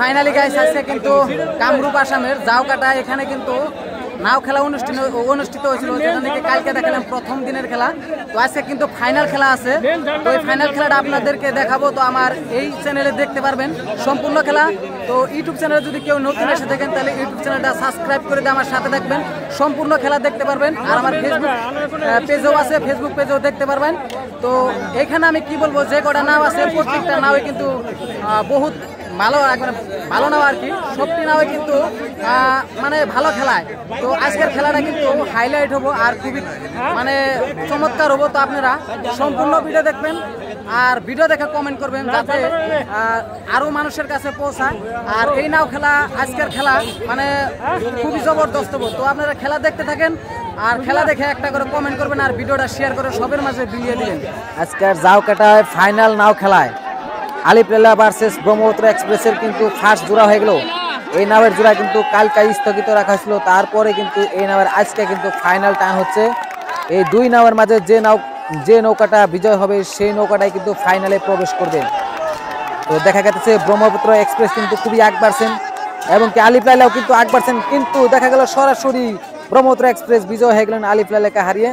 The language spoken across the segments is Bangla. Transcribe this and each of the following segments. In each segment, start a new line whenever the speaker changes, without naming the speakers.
ফাইনালি গাইস আজকে কিন্তু কামরূপ আসামের জাউকাটা এখানে কিন্তু নাও খেলা অনুষ্ঠিত হয়েছিল, যেটা নাকি কালকে দেখালাম প্রথম দিনের খেলা। তো আজকে কিন্তু ফাইনাল খেলা আছে, তো এই ফাইনাল খেলাটা আপনাদেরকে দেখাবো। তো আমার এই চ্যানেলে দেখতে পারবেন সম্পূর্ণ খেলা। তো ইউটিউব চ্যানেলে যদি কেউ নতুন এসে দেখেন তাহলে ইউটিউব চ্যানেলটা সাবস্ক্রাইব করে দিয়ে আমার সাথে দেখবেন, সম্পূর্ণ খেলা দেখতে পারবেন। আর আমার ফেসবুক পেজও আছে, ফেসবুক পেজও দেখতে পারবেন। তো এখানে আমি কি বলবো, যে কটা নাও আছে প্রত্যেকটা নাওই কিন্তু বহুত ভালো, একবারে ভালো নাও আর কি, সবটি নাও কিন্তু মানে ভালো খেলায়। তো আজকের খেলাটা কিন্তু হাইলাইট হবো আর খুবই মানে চমৎকার হবো। তো আপনারা সম্পূর্ণ ভিডিও দেখবেন আর ভিডিও দেখে কমেন্ট করবেন যাতে আরো মানুষের কাছে পৌঁছায়। আর এই নাও খেলা আজকের খেলা মানে খুবই জবরদস্ত হবো। তো আপনারা খেলা দেখতে থাকেন আর খেলা দেখে একটা করে কমেন্ট করবেন আর ভিডিওটা শেয়ার করে সবের মাঝে বিলিয়ে দিবেন। আজকের জাউকাটায় ফাইনাল নাও খেলায় আলিপ্লেলা ভার্সেস ব্রহ্মপুত্র এক্সপ্রেসের কিন্তু ফার্স্ট জোড়া হয়ে গেল। এই নামের জোড়া কিন্তু কালকে স্থগিত রাখা হয়েছিল, তারপরে কিন্তু এই নামের আজকে কিন্তু ফাইনাল টান হচ্ছে। এই দুই নামের মাঝে যে নৌকাটা বিজয় হবে সেই নৌকাটাই কিন্তু ফাইনালে প্রবেশ করবে। তো দেখা গেছে ব্রহ্মপুত্র এক্সপ্রেস কিন্তু খুবই আগ বাড়ছেন এবং কি আলিপ্লেলাও কিন্তু আগ বাড়ছেন, কিন্তু দেখা গেল সরাসরি ব্রহ্মপুত্র এক্সপ্রেস বিজয় হয়ে গেলেন আলিপ্লেলাকে হারিয়ে।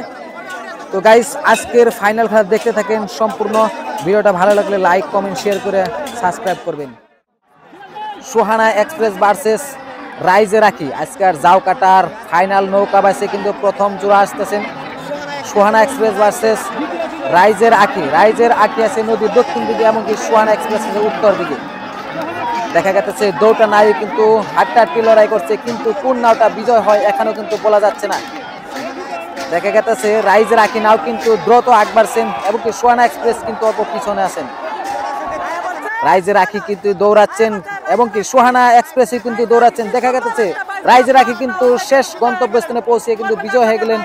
তো গাইস আজকের ফাইনাল খেলা দেখতে থাকেন সম্পূর্ণ। ভিডিওটা ভালো লাগলে লাইক কমেন্ট শেয়ার করে সাবস্ক্রাইব করবেন। সোহানা এক্সপ্রেস ভার্সেস রাইজে রাখি আজকের জাউকাটার ফাইনাল নৌকা বাইসে কিন্তু প্রথম জোড়া আসতেছেন সোহানা এক্সপ্রেস ভার্সেস রাইজের আখি আছে নদীর দক্ষিণ দিকে, এমনকি সোহানা এক্সপ্রেস আছে উত্তর দিকে। দেখা গেছে দুটো নাও কিন্তু হাড্ডাহাড্ডি লড়াই করছে, কিন্তু কোন নাওটা বিজয় হয় এখনো কিন্তু বলা যাচ্ছে না। দেখা গেছে রাইজের আখি নাও কিন্তু দ্রুত আগ বাড়ছেন এবং কি সোহানা এক্সপ্রেস কিন্তু অল্প পিছনে আছেন। রাইজের আখি কিন্তু দৌড়াচ্ছেন এবং কি সোহানা এক্সপ্রেস কিন্তু দৌড়াচ্ছেন। দেখা গেছে রাইজের আখি কিন্তু শেষ গন্তব্যস্থানে পৌঁছে কিন্তু বিজয় হয়ে গেলেন,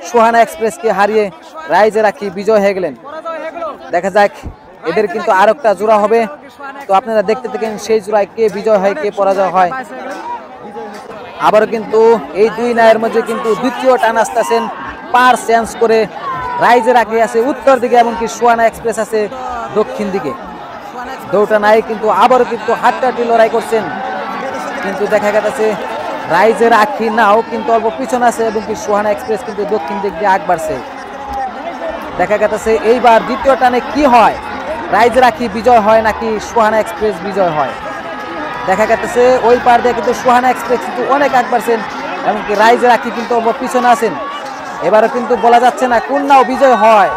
সোহানা এক্সপ্রেসকে হারিয়ে রাইজের আখি বিজয় হয়ে গেলেন। দেখা যাক এদের কিন্তু আর একটা জোড়া হবে, তো আপনারা দেখতে থাকেন সেই জোড়ায় কে বিজয় হয় কে পরাজয় হয়। আবারও কিন্তু এই দুই নায়ের মধ্যে কিন্তু দ্বিতীয় টান আসতেছেন পার চেঞ্জ করে। রাইজের আখি আছে উত্তর দিকে এমনকি সোহানা এক্সপ্রেস আছে দক্ষিণ দিকে। দুটো নাই কিন্তু আবারও কিন্তু হাড্ডাহাড্ডি লড়াই করছেন, কিন্তু দেখা গেছে রাইজের আখি নাও কিন্তু অল্প পিছনে আছে এবং কি সোহানা এক্সপ্রেস কিন্তু দক্ষিণ দিক দিয়ে আগ বাড়ছে। দেখা গেছে এইবার দ্বিতীয় টানে কি হয়, রাইজের আখি বিজয় হয় নাকি সোহানা এক্সপ্রেস বিজয় হয়। দেখা গেছে ওই পার দিয়ে কিন্তু সোহানা এক্সপ্রেস কিন্তু অনেক আগ বাড়ছেন এমনকি রাইজের আখি কিন্তু অল্প পিছনে আছেন। এবারও কিন্তু বলা যাচ্ছে না কোন নাও বিজয় হয়।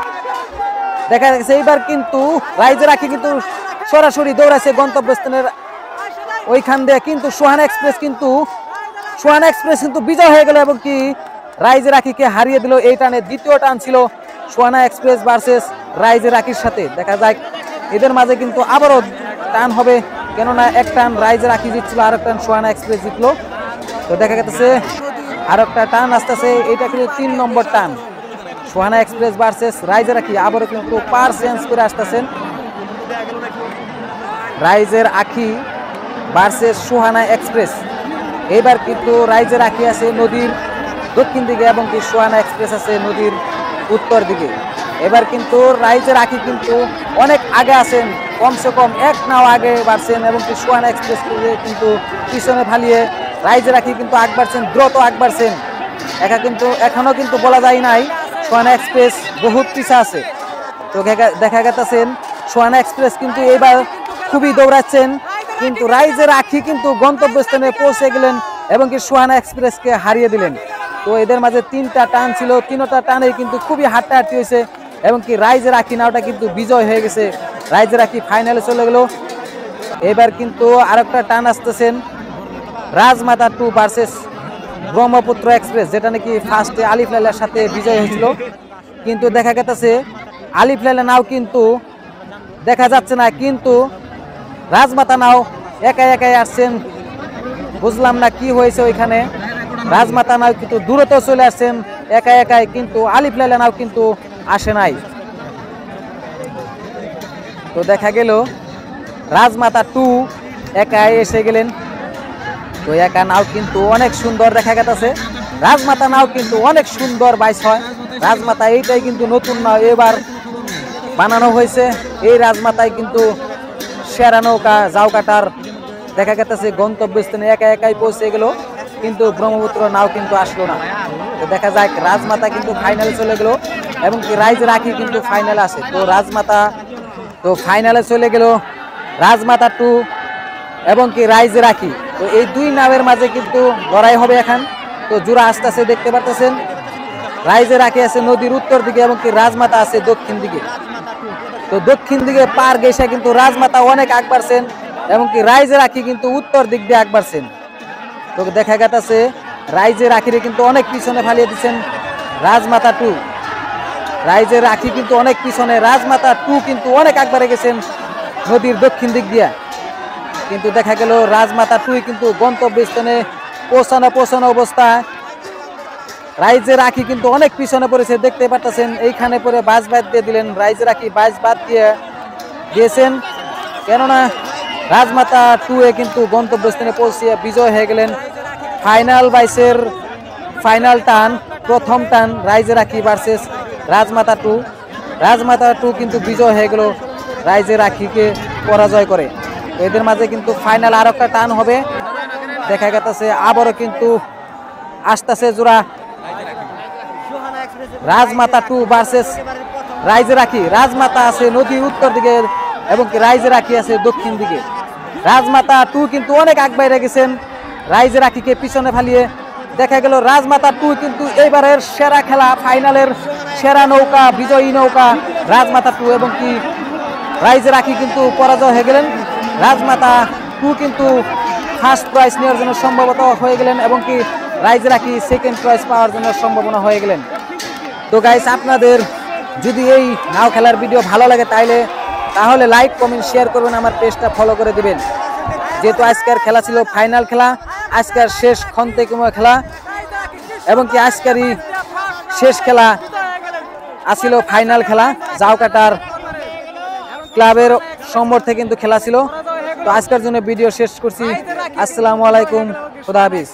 দেখা গেছে এইবার কিন্তু রাইজের আখি কিন্তু সরাসরি দৌড়াচ্ছে গন্তব্যস্থানের ওইখান দিয়ে, কিন্তু সোহানা এক্সপ্রেস কিন্তু বিজয় হয়ে গেল এবং কি রাইজের আখিকে হারিয়ে দিল। এই টানে দ্বিতীয় টান ছিল সোহানা এক্সপ্রেস ভার্সেস রাইজের আখির সাথে। দেখা যাক এদের মাঝে কিন্তু আবারও টান হবে, কেননা এক টান রাইজের আখি জিতছিল আর এক টান সোহানা এক্সপ্রেস জিতলো। তো দেখা গেছে আর একটা টান আসতেছে, এটা কিন্তু 3 নম্বর টান সোহানা এক্সপ্রেস ভার্সেস রাইজের আখি। আবারও কিন্তু পার চেঞ্জ করে আসতেছেন রাইজের আখি ভার্সেস সোহানা এক্সপ্রেস। এবার কিন্তু রাইজের আখি আছে নদীর দক্ষিণ দিকে এবং কি সোহানা এক্সপ্রেস আছে নদীর উত্তর দিকে। এবার কিন্তু রাইজের আখি কিন্তু অনেক আগে আছেন, কমসে কম এক নাও আগে বাড়ছেন এবং কি সোহানা এক্সপ্রেস কিন্তু পিছনে ফালিয়ে রাইজের আখি কিন্তু আগ বাড়ছেন, দ্রুত আগ বাড়ছেন। এখনো কিন্তু বলা যায় নাই সোহানা এক্সপ্রেস বহুত পিছা আছে। তো দেখা গেছেন সোহানা এক্সপ্রেস কিন্তু এবার খুবই দৌড়াচ্ছেন, কিন্তু রাইজের আখি কিন্তু গন্তব্যস্থানে পৌঁছে গেলেন এবং কি সোহানা এক্সপ্রেসকে হারিয়ে দিলেন। তো এদের মাঝে 3টা টান ছিল, 3টা টানে কিন্তু খুবই হাড্ডাহাড্ডি হয়েছে এবং কি রাইজের আখি নাওটা কিন্তু বিজয় হয়ে গেছে। রাইজের আখি ফাইনালে চলে গেল। এবার কিন্তু আরেকটা টান আসতেছেন রাজমাতা 2 ভার্সেস ব্রহ্মপুত্র এক্সপ্রেস, যেটা নাকি ফার্স্টে আলিপ্লেলার সাথে বিজয় হয়েছিল, কিন্তু দেখা গেছে আলিপ্লেলা নাও কিন্তু দেখা যাচ্ছে না, কিন্তু রাজমাতা নাও একাই আসছেন। বুঝলাম না কি হয়েছে ওইখানে, রাজমাতা নাও কিন্তু দূরত চলে আসছেন একাই, কিন্তু আলিপ্লেলা নাও কিন্তু আসে নাই। তো দেখা গেল রাজমাতা 2 একাই এসে গেলেন। তো একা নাও কিন্তু অনেক সুন্দর দেখা গেছে, রাজমাতা নাও কিন্তু অনেক সুন্দর বাইস হয়। রাজমাতা এইটাই কিন্তু নতুন নাও এবার বানানো হয়েছে। এই রাজমাতায় কিন্তু সেরা নৌকা জাউকাটার দেখা গেছে গন্তব্যস্থানে একা একাই পৌঁছে গেল, কিন্তু ব্রহ্মপুত্র নাও কিন্তু আসলো না। তো দেখা যাক রাজমাতা কিন্তু ফাইনালে চলে গেল এবং কি রাইজ রাখি কিন্তু ফাইনালে আছে। তো রাজমাতা তো ফাইনালে চলে গেল, রাজমাতা 2 এবং কি রাইজ রাখি। তো এই দুই নামের মাঝে কিন্তু লড়াই হবে এখন। তো জোড়া আসতেছে দেখতে পারতেছেন, রাইজে রাখি আছে নদীর উত্তর দিকে এবং কি রাজমাতা আছে দক্ষিণ দিকে। তো দক্ষিণ দিকে পার গেছে কিন্তু রাজমাতা অনেক আগ বাড়ছেন এবং কি রাইজে রাখি কিন্তু উত্তর দিক দিয়ে আগ বাড়ছেন। তো দেখা গেছে রাইজে রাখিরে কিন্তু অনেক পিছনে ফালিয়ে দিচ্ছেন রাজমাতা 2। রাইজে রাখি কিন্তু অনেক পিছনে, রাজমাতা 2 কিন্তু অনেক আগ বাড়ে গেছেন নদীর দক্ষিণ দিক দিয়ে। কিন্তু দেখা গেল রাজমাতা 2 কিন্তু গন্তব্যস্থানে পৌঁছানো অবস্থা। রাইজে রাখি কিন্তু অনেক পিছনে পড়েছে দেখতে পাচ্ছেন, এইখানে পরে বাস বাদ দিয়ে দিলেন, রাইজে রাখি বাস বাদ দিয়ে দিয়েছেন, কেননা রাজমাতা 2 কিন্তু গন্তব্যস্থানে পৌঁছে বিজয় হয়ে গেলেন। ফাইনাল বাইসের ফাইনাল টান, প্রথম টান রাইজে রাখি ভার্সেস রাজমাতা 2। রাজমাতা 2 কিন্তু বিজয় হয়ে গেল, রাইজে রাখিকে পরাজয় করে। তো এদের মাঝে কিন্তু ফাইনাল আর একটা টান হবে। দেখা গেছে আবারও কিন্তু আসতেছে জোড়া রাজমাতা 2 ভার্সেস রাইজে রাখি। রাজমাতা আছে নদীর উত্তর দিকে এবং কি রাইজে রাখি আছে দক্ষিণ দিকে। রাজমাতা 2 কিন্তু অনেক আগ বাইরে গেছেন রাইজে রাখিকে পিছনে ফালিয়ে। দেখা গেল রাজমাতা 2 কিন্তু এইবারের সেরা খেলা, ফাইনালের সেরা নৌকা, বিজয়ী নৌকা রাজমাতা 2 এবং কি রাইজে রাখি কিন্তু পরাজয় হয়ে গেলেন। রাজমাতা 2 কিন্তু ফার্স্ট প্রাইজ নেওয়ার জন্য সম্ভবত হয়ে গেলেন এবং কি রাইজে রাখি সেকেন্ড প্রাইজ পাওয়ার জন্য সম্ভাবনা হয়ে গেলেন। তো গাইস, আপনাদের যদি এই নাও খেলার ভিডিও ভালো লাগে তাহলে লাইক কমেন্ট শেয়ার করবেন, আমার পেজটা ফলো করে দিবেন। যেহেতু আজকের খেলা ছিল ফাইনাল খেলা, আজকের শেষ খন্তেকুমা খেলা এবং কি আজকেরই শেষ খেলা আসিল ফাইনাল খেলা। জাউকাটার ক্লাবের সম্বর্ধে কিন্তু খেলা ছিল। তো আজকের জন্য ভিডিও শেষ করছি। আসসালামু আলাইকুম, খুদা হাফেজ।